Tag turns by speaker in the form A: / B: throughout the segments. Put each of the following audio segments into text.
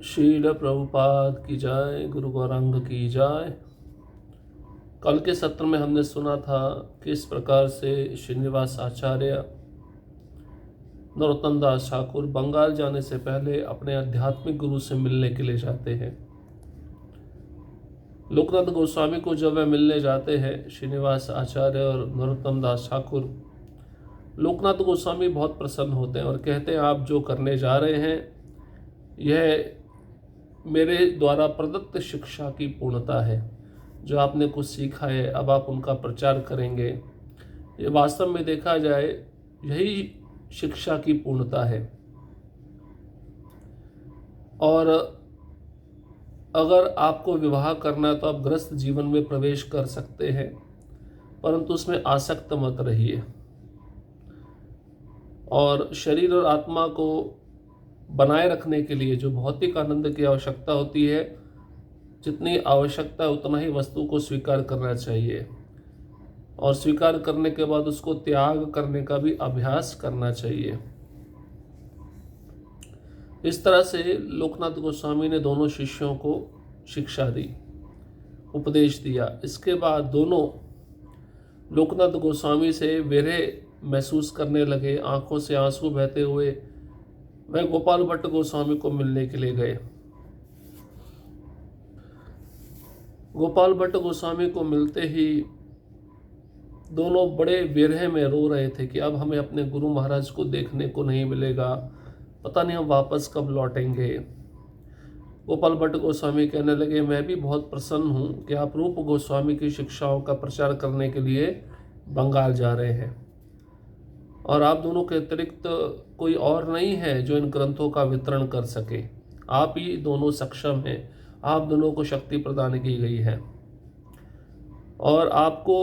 A: शील प्रभुपाद की जय, गुरु गौरांग की जय। कल के सत्र में हमने सुना था किस प्रकार से श्रीनिवास आचार्य नरोत्तम दास ठाकुर बंगाल जाने से पहले अपने आध्यात्मिक गुरु से मिलने के लिए जाते हैं। लोकनाथ गोस्वामी को जब वे मिलने जाते हैं, श्रीनिवास आचार्य और नरोत्तम दास ठाकुर, लोकनाथ गोस्वामी बहुत प्रसन्न होते हैं और कहते हैं, आप जो करने जा रहे हैं यह मेरे द्वारा प्रदत्त शिक्षा की पूर्णता है। जो आपने कुछ सीखा है अब आप उनका प्रचार करेंगे। ये वास्तव में देखा जाए यही शिक्षा की पूर्णता है। और अगर आपको विवाह करना है तो आप गृहस्थ जीवन में प्रवेश कर सकते हैं, परंतु उसमें आसक्त मत रहिए। और शरीर और आत्मा को बनाए रखने के लिए जो भौतिक आनंद की आवश्यकता होती है, जितनी आवश्यकता है उतना ही वस्तु को स्वीकार करना चाहिए और स्वीकार करने के बाद उसको त्याग करने का भी अभ्यास करना चाहिए। इस तरह से लोकनाथ गोस्वामी ने दोनों शिष्यों को शिक्षा दी, उपदेश दिया। इसके बाद दोनों लोकनाथ गोस्वामी से विरह महसूस करने लगे। आंखों से आंसू बहते हुए वह गोपाल भट्ट गोस्वामी को मिलने के लिए गए। गोपाल भट्ट गोस्वामी को मिलते ही दोनों बड़े विरह में रो रहे थे कि अब हमें अपने गुरु महाराज को देखने को नहीं मिलेगा, पता नहीं हम वापस कब लौटेंगे। गोपाल भट्ट गोस्वामी कहने लगे, मैं भी बहुत प्रसन्न हूँ कि आप रूप गोस्वामी की शिक्षाओं का प्रचार करने के लिए बंगाल जा रहे हैं और आप दोनों के अतिरिक्त कोई और नहीं है जो इन ग्रंथों का वितरण कर सके। आप ही दोनों सक्षम हैं, आप दोनों को शक्ति प्रदान की गई है और आपको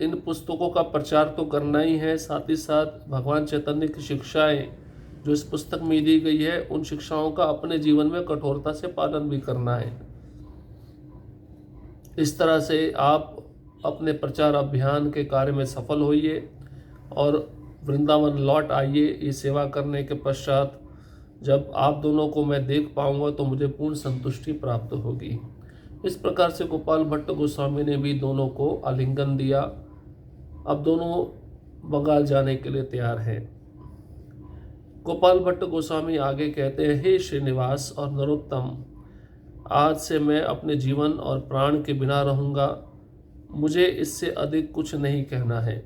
A: इन पुस्तकों का प्रचार तो करना ही है, साथ ही साथ भगवान चैतन्य की शिक्षाएं जो इस पुस्तक में दी गई है उन शिक्षाओं का अपने जीवन में कठोरता से पालन भी करना है। इस तरह से आप अपने प्रचार अभियान के कार्य में सफल होइए और वृंदावन लौट आइए। ये सेवा करने के पश्चात जब आप दोनों को मैं देख पाऊंगा तो मुझे पूर्ण संतुष्टि प्राप्त होगी। इस प्रकार से गोपाल भट्ट गोस्वामी ने भी दोनों को आलिंगन दिया। अब दोनों बंगाल जाने के लिए तैयार हैं। गोपाल भट्ट गोस्वामी आगे कहते हैं, हे श्रीनिवास और नरोत्तम, आज से मैं अपने जीवन और प्राण के बिना रहूँगा। मुझे इससे अधिक कुछ नहीं कहना है।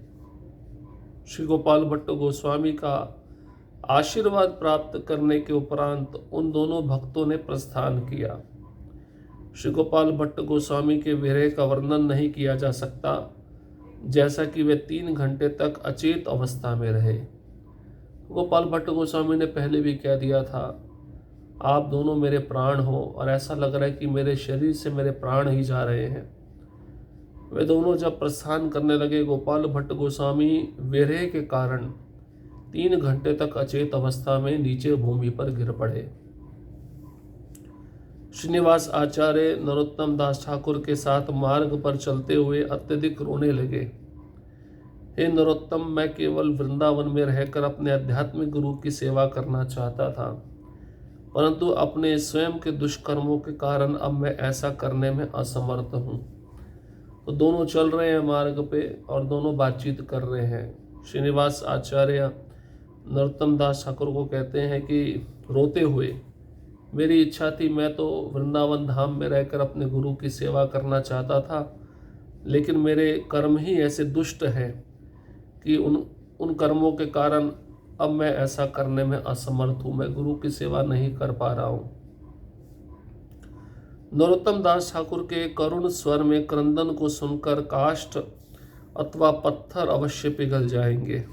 A: श्री गोपाल भट्ट गोस्वामी का आशीर्वाद प्राप्त करने के उपरांत उन दोनों भक्तों ने प्रस्थान किया। श्री गोपाल भट्ट गोस्वामी के विरह का वर्णन नहीं किया जा सकता, जैसा कि वे 3 घंटे तक अचेत अवस्था में रहे। गोपाल भट्ट गोस्वामी ने पहले भी कह दिया था, आप दोनों मेरे प्राण हो और ऐसा लग रहा है कि मेरे शरीर से मेरे प्राण ही जा रहे हैं। वे दोनों जब प्रस्थान करने लगे, गोपाल भट्ट गोस्वामी विरह के कारण 3 घंटे तक अचेत अवस्था में नीचे भूमि पर गिर पड़े। श्रीनिवास आचार्य नरोत्तम दास ठाकुर के साथ मार्ग पर चलते हुए अत्यधिक रोने लगे। हे नरोत्तम, मैं केवल वृंदावन में रहकर अपने आध्यात्मिक गुरु की सेवा करना चाहता था, परंतु अपने स्वयं के दुष्कर्मों के कारण अब मैं ऐसा करने में असमर्थ हूँ। तो दोनों चल रहे हैं मार्ग पे और दोनों बातचीत कर रहे हैं। श्रीनिवास आचार्य नरोत्तम दास ठाकुर को कहते हैं कि रोते हुए, मेरी इच्छा थी, मैं तो वृंदावन धाम में रहकर अपने गुरु की सेवा करना चाहता था, लेकिन मेरे कर्म ही ऐसे दुष्ट हैं कि उन कर्मों के कारण अब मैं ऐसा करने में असमर्थ हूँ, मैं गुरु की सेवा नहीं कर पा रहा हूँ। नरोत्तम दास ठाकुर के करुण स्वर में क्रंदन को सुनकर काष्ठ अथवा पत्थर अवश्य पिघल जाएंगे।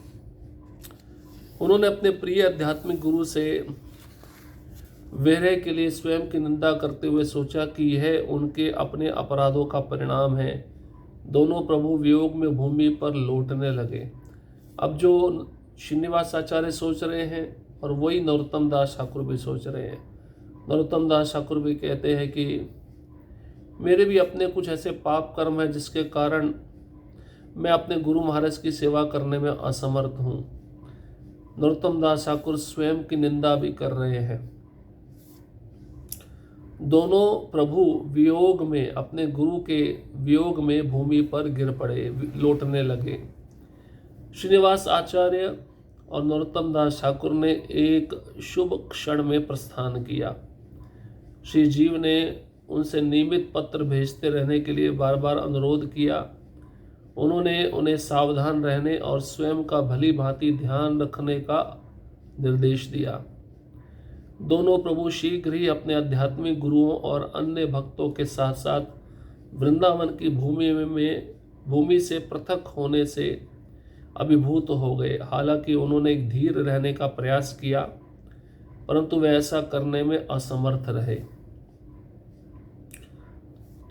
A: उन्होंने अपने प्रिय आध्यात्मिक गुरु से विरह के लिए स्वयं की निंदा करते हुए सोचा कि यह उनके अपने अपराधों का परिणाम है। दोनों प्रभु वियोग में भूमि पर लौटने लगे। अब जो श्रीनिवास आचार्य सोच रहे हैं और वही नरोत्तम दास ठाकुर भी सोच रहे हैं। नरोत्तम दास ठाकुर भी कहते हैं कि मेरे भी अपने कुछ ऐसे पाप कर्म हैं जिसके कारण मैं अपने गुरु महाराज की सेवा करने में असमर्थ हूँ। नरोत्तम दास ठाकुर स्वयं की निंदा भी कर रहे हैं। दोनों प्रभु वियोग में, अपने गुरु के वियोग में भूमि पर गिर पड़े, लौटने लगे। श्रीनिवास आचार्य और नरोत्तम दास ठाकुर ने एक शुभ क्षण में प्रस्थान किया। श्री जीव ने उनसे नियमित पत्र भेजते रहने के लिए बार बार अनुरोध किया। उन्होंने उन्हें सावधान रहने और स्वयं का भली भांति ध्यान रखने का निर्देश दिया। दोनों प्रभु शीघ्र ही अपने आध्यात्मिक गुरुओं और अन्य भक्तों के साथ साथ वृंदावन की भूमि से पृथक होने से अभिभूत हो गए। हालांकि उन्होंने एक धीर रहने का प्रयास किया, परंतु वे ऐसा करने में असमर्थ रहे।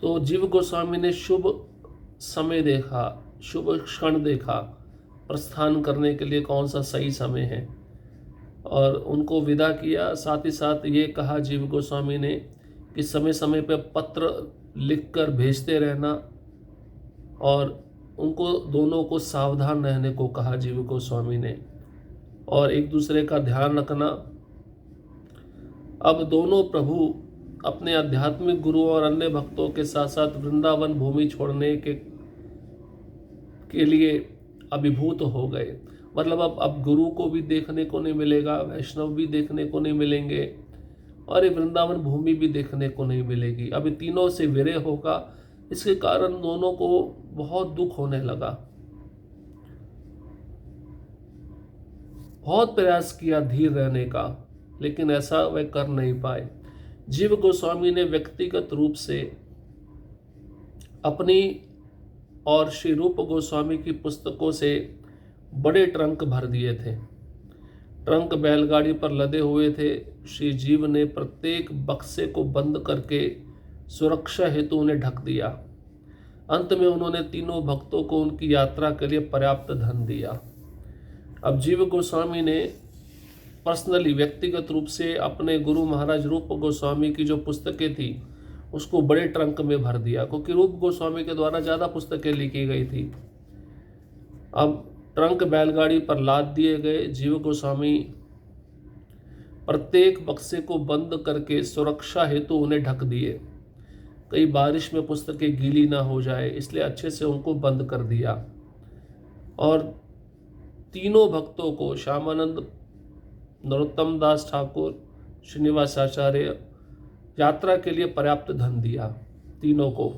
A: तो जीव गोस्वामी ने शुभ समय देखा, शुभ क्षण देखा, प्रस्थान करने के लिए कौन सा सही समय है, और उनको विदा किया। साथ ही साथ ये कहा जीव गोस्वामी ने कि समय समय पर पत्र लिखकर भेजते रहना, और उनको दोनों को सावधान रहने को कहा जीव गोस्वामी ने, और एक दूसरे का ध्यान रखना। अब दोनों प्रभु अपने आध्यात्मिक गुरुओं और अन्य भक्तों के साथ साथ वृंदावन भूमि छोड़ने के लिए अभिभूत हो गए। मतलब अब गुरु को भी देखने को नहीं मिलेगा, वैष्णव भी देखने को नहीं मिलेंगे, और ये वृंदावन भूमि भी देखने को नहीं मिलेगी। अब तीनों से विरय होगा। इसके कारण दोनों को बहुत दुख होने लगा। बहुत प्रयास किया धीर रहने का, लेकिन ऐसा वे कर नहीं पाए। जीव गोस्वामी ने व्यक्तिगत रूप से अपनी और श्री रूप गोस्वामी की पुस्तकों से बड़े ट्रंक भर दिए थे। ट्रंक बैलगाड़ी पर लदे हुए थे। श्री जीव ने प्रत्येक बक्से को बंद करके सुरक्षा हेतु उन्हें ढक दिया। अंत में उन्होंने तीनों भक्तों को उनकी यात्रा के लिए पर्याप्त धन दिया। अब जीव गोस्वामी ने पर्सनली, व्यक्तिगत रूप से अपने गुरु महाराज रूप गोस्वामी की जो पुस्तकें थी उसको बड़े ट्रंक में भर दिया, क्योंकि रूप गोस्वामी के द्वारा ज़्यादा पुस्तकें लिखी गई थी। अब ट्रंक बैलगाड़ी पर लाद दिए गए। जीव गोस्वामी प्रत्येक बक्से को बंद करके सुरक्षा हेतु उन्हें ढक दिए, कई बारिश में पुस्तकें गीली ना हो जाए, इसलिए अच्छे से उनको बंद कर दिया। और तीनों भक्तों को, श्यामानंद, नरोत्तम दास ठाकुर, श्रीनिवास आचार्य, यात्रा के लिए पर्याप्त धन दिया। तीनों को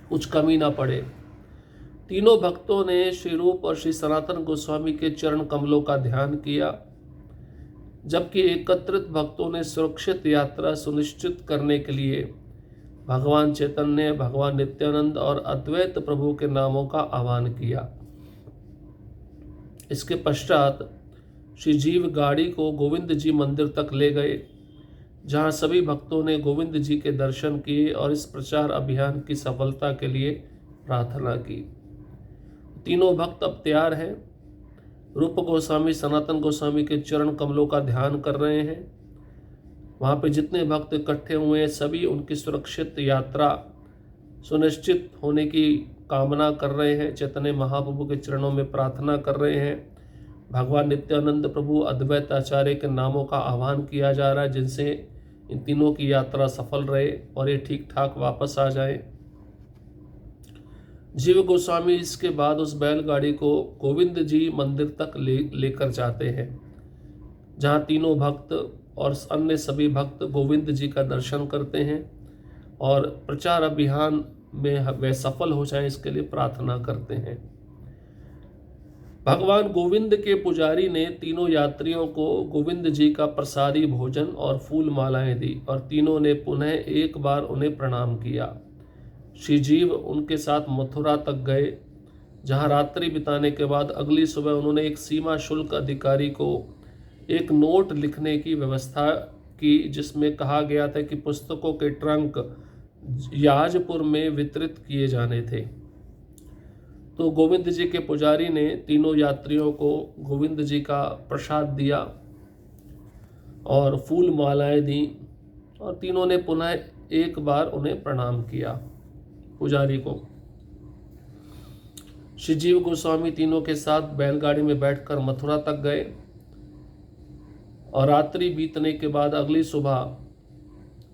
A: कुछ कमी ना पड़े। तीनों भक्तों ने श्री रूप और श्री सनातन गोस्वामी के चरण कमलों का ध्यान किया, जबकि एकत्रित भक्तों ने सुरक्षित यात्रा सुनिश्चित करने के लिए भगवान चैतन्य, भगवान नित्यानंद और अद्वैत प्रभु के नामों का आह्वान किया। इसके पश्चात श्री जीव गाड़ी को गोविंद जी मंदिर तक ले गए, जहां सभी भक्तों ने गोविंद जी के दर्शन किए और इस प्रचार अभियान की सफलता के लिए प्रार्थना की। तीनों भक्त अब तैयार हैं। रूप गोस्वामी सनातन गोस्वामी के चरण कमलों का ध्यान कर रहे हैं। वहाँ पे जितने भक्त इकट्ठे हुए हैं सभी उनकी सुरक्षित यात्रा सुनिश्चित होने की कामना कर रहे हैं। चैतन्य महाप्रभु के चरणों में प्रार्थना कर रहे हैं। भगवान नित्यानंद प्रभु, अद्वैत आचार्य के नामों का आह्वान किया जा रहा है, जिनसे इन तीनों की यात्रा सफल रहे और ये ठीक ठाक वापस आ जाए। जीव गोस्वामी इसके बाद उस बैलगाड़ी को गोविंद जी मंदिर तक लेकर जाते हैं, जहाँ तीनों भक्त और अन्य सभी भक्त गोविंद जी का दर्शन करते हैं और प्रचार अभियान में वे सफल हो जाएं, इसके लिए प्रार्थना करते हैं। भगवान गोविंद के पुजारी ने तीनों यात्रियों को गोविंद जी का प्रसादी भोजन और फूल मालाएं दी और तीनों ने पुनः एक बार उन्हें प्रणाम किया। श्री जीव उनके साथ मथुरा तक गए, जहां रात्रि बिताने के बाद अगली सुबह उन्होंने एक सीमा शुल्क अधिकारी को एक नोट लिखने की व्यवस्था की, जिसमें कहा गया था कि पुस्तकों के ट्रंक याजपुर में वितरित किए जाने थे। तो गोविंद जी के पुजारी ने तीनों यात्रियों को गोविंद जी का प्रसाद दिया और फूल मालाएं दी और तीनों ने पुनः एक बार उन्हें प्रणाम किया पुजारी को। श्री जीव गोस्वामी तीनों के साथ बैलगाड़ी में बैठकर मथुरा तक गए और रात्रि बीतने के बाद अगली सुबह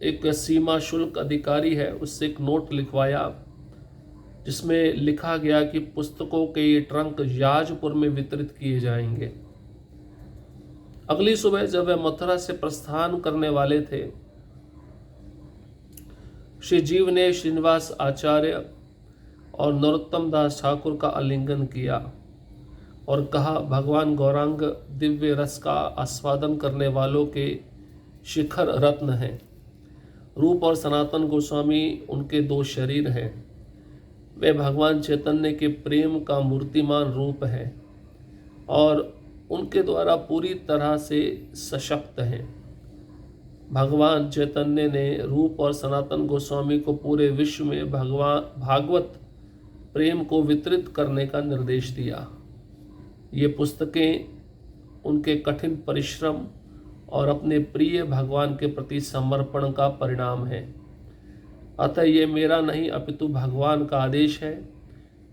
A: एक सीमा शुल्क अधिकारी है उससे एक नोट लिखवाया जिसमें लिखा गया कि पुस्तकों के ये ट्रंक याजपुर में वितरित किए जाएंगे। अगली सुबह जब वे मथुरा से प्रस्थान करने वाले थे, श्री जीव ने श्रीनिवास आचार्य और नरोत्तम दास ठाकुर का आलिंगन किया और कहा, भगवान गौरांग दिव्य रस का आस्वादन करने वालों के शिखर रत्न हैं। रूप और सनातन गोस्वामी उनके दो शरीर हैं। वे भगवान चैतन्य के प्रेम का मूर्तिमान रूप है और उनके द्वारा पूरी तरह से सशक्त हैं। भगवान चैतन्य ने रूप और सनातन गोस्वामी को पूरे विश्व में भागवत प्रेम को वितरित करने का निर्देश दिया। ये पुस्तकें उनके कठिन परिश्रम और अपने प्रिय भगवान के प्रति समर्पण का परिणाम है। अतः ये मेरा नहीं अपितु भगवान का आदेश है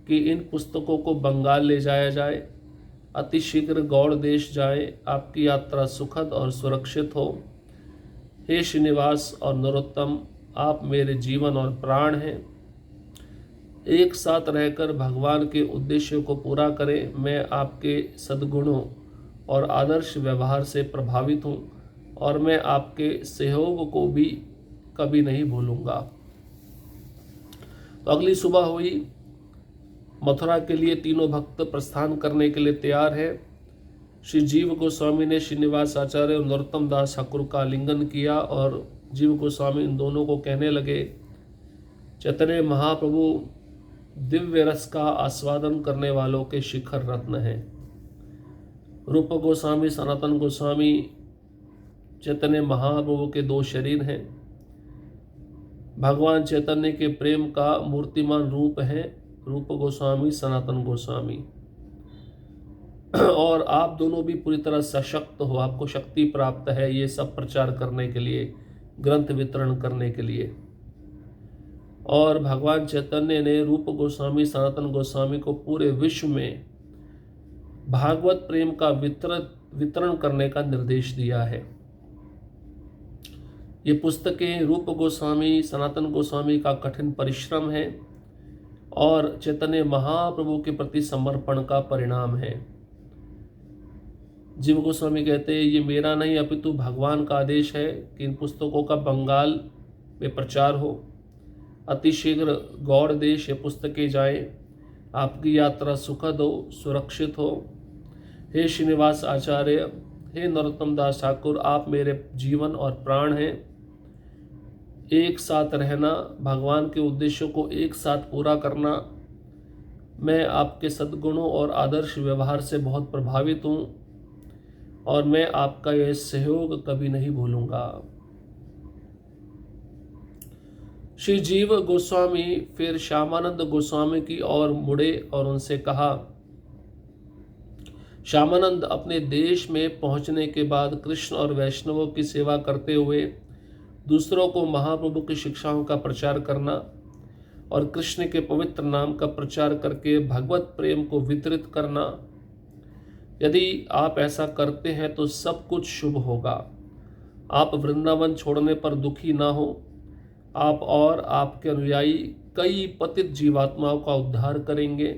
A: कि इन पुस्तकों को बंगाल ले जाया जाए। अतिशीघ्र गौड़ देश जाए। आपकी यात्रा सुखद और सुरक्षित हो। हे श्रीनिवास और नरोत्तम, आप मेरे जीवन और प्राण हैं। एक साथ रहकर भगवान के उद्देश्य को पूरा करें। मैं आपके सद्गुणों और आदर्श व्यवहार से प्रभावित हूँ और मैं आपके सहयोग को भी कभी नहीं भूलूंगा। तो अगली सुबह हुई। मथुरा के लिए तीनों भक्त प्रस्थान करने के लिए तैयार है। श्री जीव गोस्वामी ने श्रीनिवास आचार्य और नरोत्तम दास ठाकुर का आलिंगन किया और जीव गोस्वामी इन दोनों को कहने लगे, चैतन्य महाप्रभु दिव्य रस का आस्वादन करने वालों के शिखर रत्न हैं। रूप गोस्वामी, सनातन गोस्वामी चैतन्य महाप्रभु के दो शरीर हैं। भगवान चैतन्य के प्रेम का मूर्तिमान रूप है रूप गोस्वामी, सनातन गोस्वामी। और आप दोनों भी पूरी तरह सशक्त हो, आपको शक्ति प्राप्त है ये सब प्रचार करने के लिए, ग्रंथ वितरण करने के लिए। और भगवान चैतन्य ने रूप गोस्वामी, सनातन गोस्वामी को पूरे विश्व में भागवत प्रेम का वितरण करने का निर्देश दिया है। ये पुस्तकें रूप गोस्वामी, सनातन गोस्वामी का कठिन परिश्रम है और चैतन्य महाप्रभु के प्रति समर्पण का परिणाम है। जीव गोस्वामी कहते हैं, ये मेरा नहीं अपितु भगवान का आदेश है कि इन पुस्तकों का बंगाल में प्रचार हो। अतिशीघ्र गौड़ देश ये पुस्तकें जाएं। आपकी यात्रा सुखद हो, सुरक्षित हो। हे श्रीनिवास आचार्य, हे नरोत्तम दास ठाकुर, आप मेरे जीवन और प्राण हैं। एक साथ रहना, भगवान के उद्देश्यों को एक साथ पूरा करना। मैं आपके सद्गुणों और आदर्श व्यवहार से बहुत प्रभावित हूँ और मैं आपका यह सहयोग कभी नहीं भूलूंगा। श्री जीव गोस्वामी फिर श्यामानंद गोस्वामी की ओर मुड़े और उनसे कहा, श्यामानंद, अपने देश में पहुंचने के बाद कृष्ण और वैष्णवों की सेवा करते हुए दूसरों को महाप्रभु की शिक्षाओं का प्रचार करना और कृष्ण के पवित्र नाम का प्रचार करके भगवत प्रेम को वितरित करना। यदि आप ऐसा करते हैं तो सब कुछ शुभ होगा। आप वृंदावन छोड़ने पर दुखी ना हो। आप और आपके अनुयायी कई पतित जीवात्माओं का उद्धार करेंगे।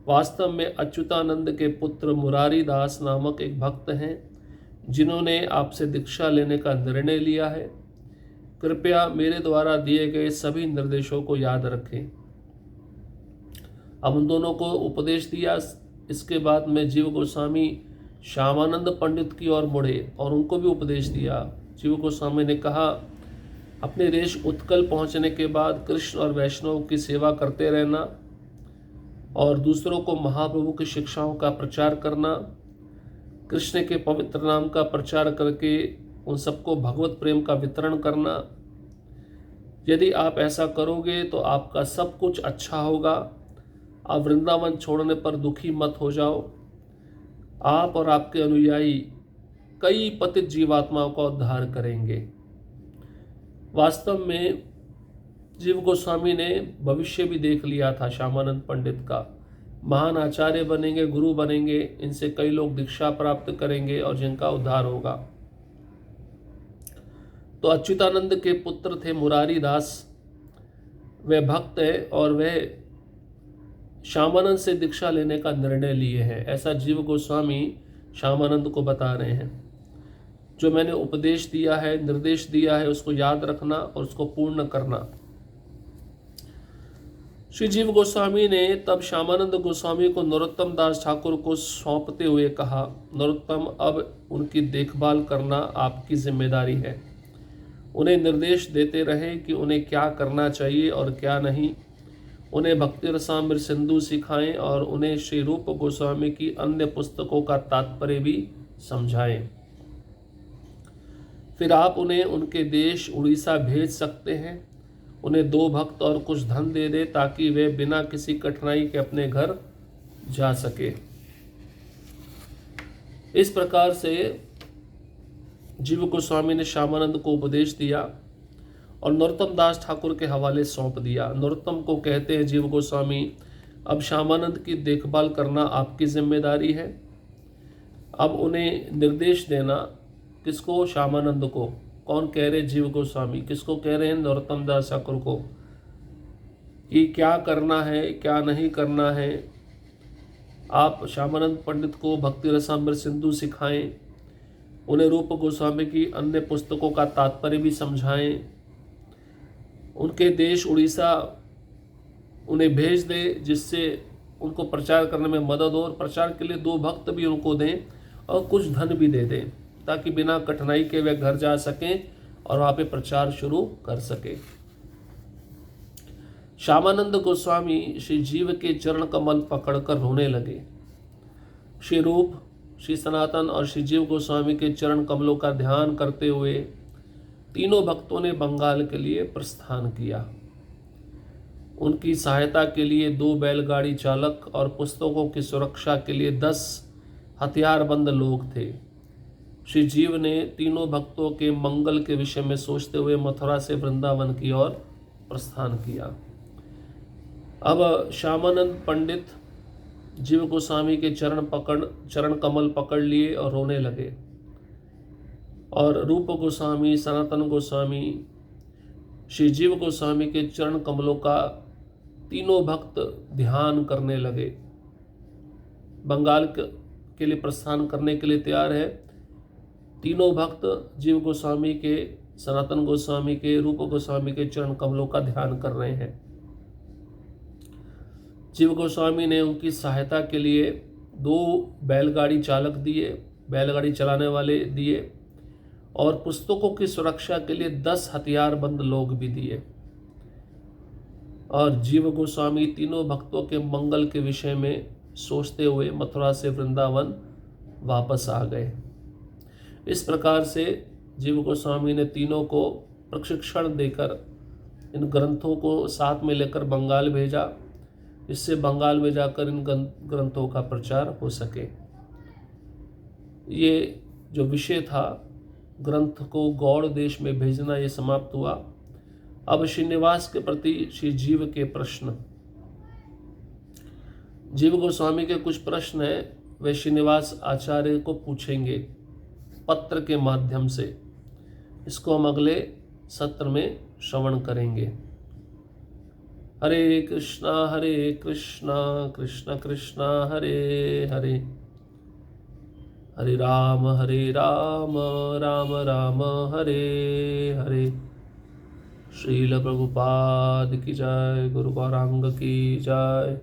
A: वास्तव में अच्युतानंद के पुत्र मुरारी दास नामक एक भक्त हैं जिन्होंने आपसे दीक्षा लेने का निर्णय लिया है। कृपया मेरे द्वारा दिए गए सभी निर्देशों को याद रखें। अब उन दोनों को उपदेश दिया। इसके बाद में जीव गोस्वामी श्यामानंद पंडित की ओर मुड़े और उनको भी उपदेश दिया। जीव गोस्वामी ने कहा, अपने देश उत्कल पहुंचने के बाद कृष्ण और वैष्णव की सेवा करते रहना और दूसरों को महाप्रभु की शिक्षाओं का प्रचार करना, कृष्ण के पवित्र नाम का प्रचार करके उन सबको भगवत प्रेम का वितरण करना। यदि आप ऐसा करोगे तो आपका सब कुछ अच्छा होगा। आप वृंदावन छोड़ने पर दुखी मत हो जाओ। आप और आपके अनुयायी कई पतित जीवात्माओं का उद्धार करेंगे। वास्तव में जीव गोस्वामी ने भविष्य भी देख लिया था। श्यामानंद पंडित का महान आचार्य बनेंगे, गुरु बनेंगे, इनसे कई लोग दीक्षा प्राप्त करेंगे और जिनका उद्धार होगा। तो तो अच्युतानंद के पुत्र थे मुरारी दास, वे भक्त है और वे श्यामानंद से दीक्षा लेने का निर्णय लिए हैं। ऐसा जीव गोस्वामी श्यामानंद को बता रहे हैं। जो मैंने उपदेश दिया है, निर्देश दिया है, उसको याद रखना और उसको पूर्ण करना। श्री जीव गोस्वामी ने तब श्यामानंद गोस्वामी को नरोत्तम दास ठाकुर को सौंपते हुए कहा, नरोत्तम, अब उनकी देखभाल करना आपकी जिम्मेदारी है। उन्हें निर्देश देते रहे कि उन्हें क्या करना चाहिए और क्या नहीं। उन्हें भक्ति रसामृत सिंधु सिखाएं और उन्हें श्री रूप गोस्वामी की अन्य पुस्तकों का तात्पर्य भी समझाएं। फिर आप उन्हें उनके देश उड़ीसा भेज सकते हैं। उन्हें 2 भक्त और कुछ धन दे दे ताकि वे बिना किसी कठिनाई के अपने घर जा सके। इस प्रकार से जीव गोस्वामी ने श्यामानंद को उपदेश दिया और नरोत्तम दास ठाकुर के हवाले सौंप दिया। नरोत्तम को कहते हैं जीव गोस्वामी, अब श्यामानंद की देखभाल करना आपकी जिम्मेदारी है। अब उन्हें निर्देश देना। किसको? श्यामानंद को। कौन कह रहे? जीव गोस्वामी। किसको कह रहे हैं? नरोत्तम दास ठाकुर को, कि क्या करना है क्या नहीं करना है। आप श्यामानंद पंडित को भक्ति रसामृत सिंधु सिखाएं, उन्हें रूप गोस्वामी की अन्य पुस्तकों का तात्पर्य भी समझाएं, उनके देश उड़ीसा उन्हें भेज दे जिससे उनको प्रचार करने में मदद हो, और प्रचार के लिए 2 भक्त भी उनको दें और कुछ धन भी दे दें ताकि बिना कठिनाई के वे घर जा सकें और वहाँ पे प्रचार शुरू कर सके। श्यामानंद गोस्वामी श्री जीव के चरण कमल पकड़कर रोने लगे। श्री रूप, श्री सनातन और श्री जीव गोस्वामी के चरण कमलों का ध्यान करते हुए तीनों भक्तों ने बंगाल के लिए प्रस्थान किया। उनकी सहायता के लिए 2 बैलगाड़ी चालक और पुस्तकों की सुरक्षा के लिए 10 हथियारबंद लोग थे। श्री जीव ने तीनों भक्तों के मंगल के विषय में सोचते हुए मथुरा से वृंदावन की ओर प्रस्थान किया। अब श्यामानंद पंडित जीव गोस्वामी के चरण कमल पकड़ लिए और रोने लगे, और रूप गोस्वामी, सनातन गोस्वामी, श्री जीव गोस्वामी के चरण कमलों का तीनों भक्त ध्यान करने लगे। बंगाल के लिए प्रस्थान करने के लिए तैयार है। तीनों भक्त जीव गोस्वामी के, सनातन गोस्वामी के, रूप गोस्वामी के चरण कमलों का ध्यान कर रहे हैं। जीव गोस्वामी ने उनकी सहायता के लिए 2 बैलगाड़ी चालक दिए, बैलगाड़ी चलाने वाले दिए, और पुस्तकों की सुरक्षा के लिए 10 हथियारबंद लोग भी दिए। और जीव गोस्वामी तीनों भक्तों के मंगल के विषय में सोचते हुए मथुरा से वृंदावन वापस आ गए। इस प्रकार से जीव गोस्वामी ने तीनों को प्रशिक्षण देकर इन ग्रंथों को साथ में लेकर बंगाल भेजा, जिससे बंगाल में जाकर इन ग्रंथों का प्रचार हो सके। ये जो विषय था ग्रंथ को गौड़ देश में भेजना, ये समाप्त हुआ। अब श्रीनिवास के प्रति श्री जीव के प्रश्न। जीव गोस्वामी के कुछ प्रश्न हैं, वे श्रीनिवास आचार्य को पूछेंगे पत्र के माध्यम से। इसको हम अगले सत्र में श्रवण करेंगे। हरे कृष्णा कृष्ण कृष्णा हरे हरे, हरे राम राम राम हरे हरे। श्रील प्रभुपाद की जय, गुरु गौरांग की जय।